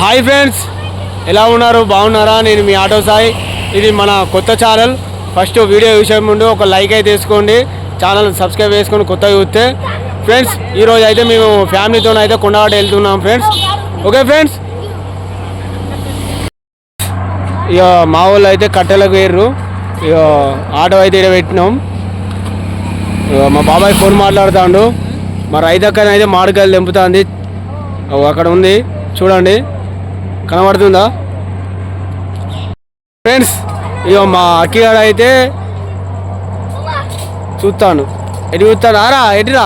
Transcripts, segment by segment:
Hi friends, ఎలా ఉన్నారు? బాగున్నారా? నేను మీ ఆటో సాయి. ఇది మన కొత్త ఛానల్. ఫస్ట్ వీడియో చూసే ముందు ఒక లైక్ అయితే వేసుకోండి, ఛానల్ సబ్స్క్రైబ్ చేసుకొని కొత్తగా చూస్తే. ఫ్రెండ్స్, ఈరోజు అయితే మేము ఫ్యామిలీతో అయితే కొండవాడ వెళ్తున్నాం ఫ్రెండ్స్. ఓకే ఫ్రెండ్స్, ఇక మా వాళ్ళు అయితే కట్టెలకు వేర్రు. ఇక ఆటో అయితే ఇక్కడ పెట్టినాం. మా బాబాయ్ ఫోన్ మాట్లాడుతాడు. మా రైతక్కని అయితే మామిడికాయలు తెంపుతుంది. అక్కడ ఉంది చూడండి, కనబడుతుందా ఫ్రెండ్స్? ఇక మా అక్కిగాడు అయితే చూస్తాను. ఎటు చూస్తాను? ఆరా ఎటురా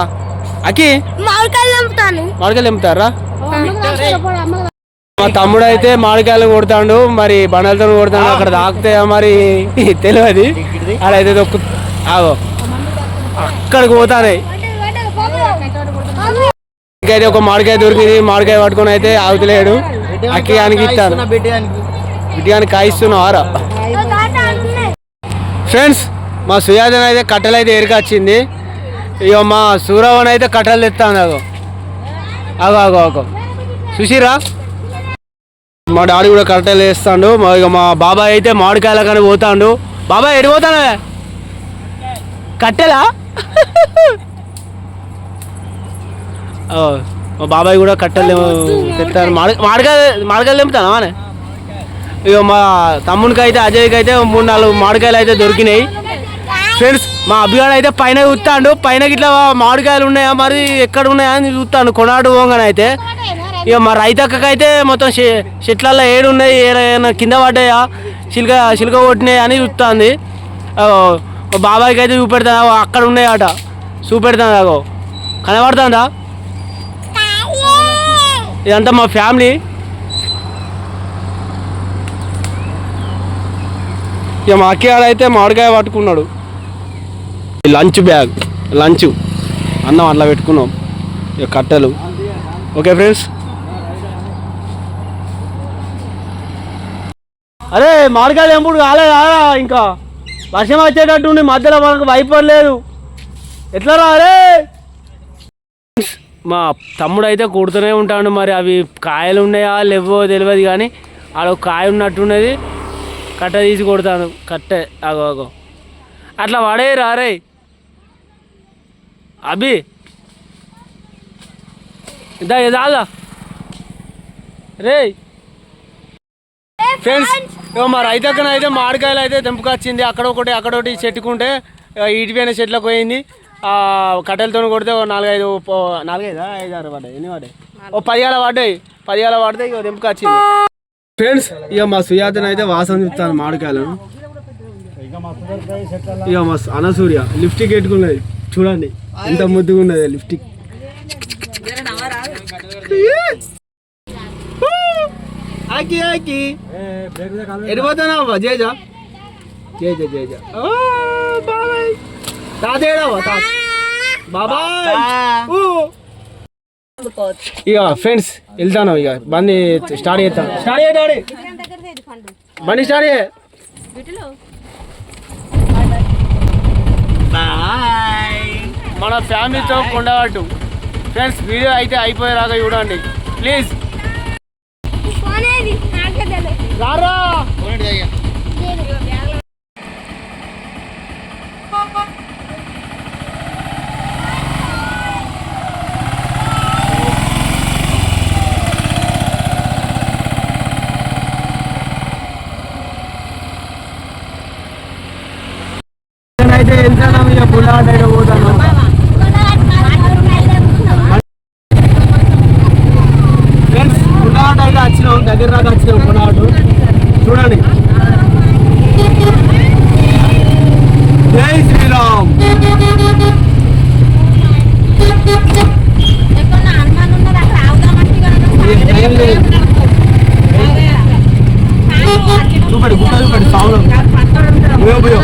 అక్కి? మామిడికాయలు తెంపుతారా? మా తమ్ముడు అయితే మామిడికాయలు కొడతాడు, మరి బండలతో కొడతాడు. అక్కడ తాకుతాయా మరి తెలియదు. అడైతే దొక్కు ఆగో అక్కడికి పోతానే. ఇంకైతే ఒక మామిడికాయ దొరికింది, మామిడికాయ పట్టుకొని అయితే ఆగుతలేడు. అక్కిగానికి ఇస్తాను, బిడ్డగానికి కాయిస్తున్నావారా? ఫ్రెండ్స్, మా సుయాదన్ అయితే కట్టెలు అయితే ఏరికొచ్చింది. ఇక మా సూరవన్ అయితే కట్టెలు తెస్తాను. అగో అగో అగో అగో చూసిరా, మా డాడీ కూడా కట్టెలు వేస్తాడు. ఇక మా బాబాయ్ అయితే మామిడికాయల కానీ పోతాడు. బాబాయ్ ఎటు పోతాను? కట్టెలా? మా బాబాయ్ కూడా కట్టెలు తెస్తారు. మామిడికాయలు తెంపుతాను అనే. ఇక మా తమ్మునికి అయితే అజయ్కి అయితే 3-4 మామిడికాయలు అయితే దొరికినాయి ఫ్రెండ్స్. మా అభిగాడు అయితే పైన చూస్తాడు, పైన ఇట్లా మామిడికాయలు ఉన్నాయా మరి ఎక్కడ ఉన్నాయా అని చూస్తాను కొనాడు పోగానే అయితే. ఇక మా రైతక్కకైతే మొత్తం చెట్లల్లో ఏడు ఉన్నాయి, ఏమైనా కింద పడ్డాయా, చిలుక కొట్టినాయి అని చూస్తుంది. బాబాయ్కి అయితే చూపెడతాను, అక్కడ ఉన్నాయట చూపెడతాను. అగో కనబడుతుందా? ఇదంతా మా ఫ్యామిలీ. ఇక మా అక్కయ్య అయితే మామిడికాయ పట్టుకున్నాడు. లంచ్ బ్యాగ్, లంచ్ అన్నం అట్లా పెట్టుకున్నాం. ఇక కట్టెలు. ఓకే ఫ్రెండ్స్, అరే మామిడికాయలు ఎంపుడు కాలేదా? ఇంకా వర్షం వచ్చేటట్టుండి మధ్యలో మనకు వైపర్ లేదు, ఎట్లా రా? అరే మా తమ్ముడు అయితే కొడుతూనే ఉంటాడు. మరి అవి కాయలు ఉన్నాయా లేవో తెలియదు, కానీ ఆడ కాయ ఉన్నట్టున్నది. కట్ట తీసి కొడతాను, కట్టె అగో అగో అట్లా వాడే రారే అభి ఇదా ఇదాలా రే. ఫ్రెండ్స్, మా రైతక్కన అయితే మామిడికాయలు అయితే తెంపుకొచ్చింది. అక్కడొకటి చెట్టుకుంటే ఇటుపోయిన చెట్లకు పోయింది. కట్టెలతో కొడితే 4-5 5-6 పడ్డాయి. ఎన్ని పడ్డాయి? 10 పడ్డాయి. 10 పడితే ఇక తెంపుకొచ్చింది ఫ్రెండ్స్. ఇక మా సుయాతన అయితే వాసన చూస్తాను మామిడికాయలను. ఇక మా అనసూర్య లిప్స్టిక్ పెట్టుకున్నది చూడండి, ఎంత ముద్దుగా ఉన్నది లిప్స్టిక్. ఎడిపోతానా జేజా జేజా జేజా బాబాయ్ తాతేడావా తాత బాబాయ్. ఇక ఫ్రెండ్స్ వెళ్తాను. ఇక బండి స్టార్ట్ చేస్తాను. స్టార్ట్ చేయాలి బండి, స్టార్ట్ చేయ. మన ఫ్యామిలీతో కొండవాటు ఫ్రెండ్స్. వీడియో అయితే అయిపోయేలాగా చూడండి ప్లీజ్. రారా అయితే వెళ్తాను. ఇక పుల్లాట అయితే పోతాను. ఫ్రెండ్స్, పుల్లాట అయితే వచ్చినాం, దగ్గర దాకా వచ్చినాం. పుల్లాటు చూడండి. జై శ్రీరామ్. చూపడి గుట్ట చూపడి సౌండ్ పోయో.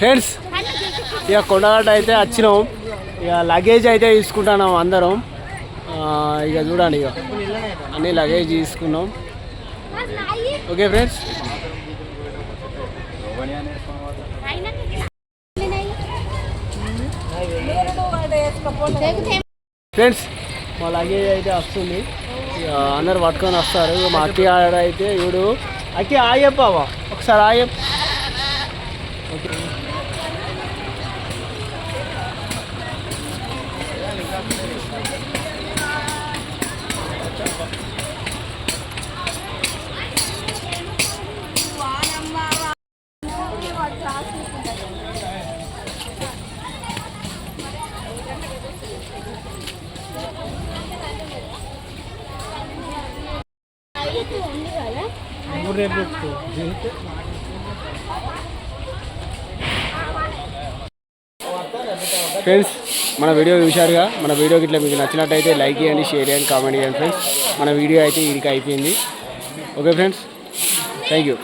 ఫ్రెండ్స్ ఇక కొండగట్ట అయితే వచ్చినాం. ఇక లగేజ్ అయితే తీసుకుంటున్నాం అందరం. ఇక చూడండి, ఇక అన్ని లగేజ్ తీసుకున్నాం. Okay friends. ఫ్రెండ్స్ మా లగేజ్ అయితే వస్తుంది. ఇక అందరు పట్టుకొని వస్తారు. మా అక్కి ఆడ అయితే ఇప్పుడు అక్కి ఆయప్పావా ఒకసారి ఆయప్. ఓకే ఫ్రెండ్స్ మన వీడియో చూశారుగా. మన వీడియోకి ఇట్లా మీకు నచ్చినట్టయితే లైక్ చేయండి, షేర్ చేయండి, కామెంట్ చేయండి ఫ్రెండ్స్. మన వీడియో అయితే ఇదికి అయిపోయింది. Okay friends, thank you.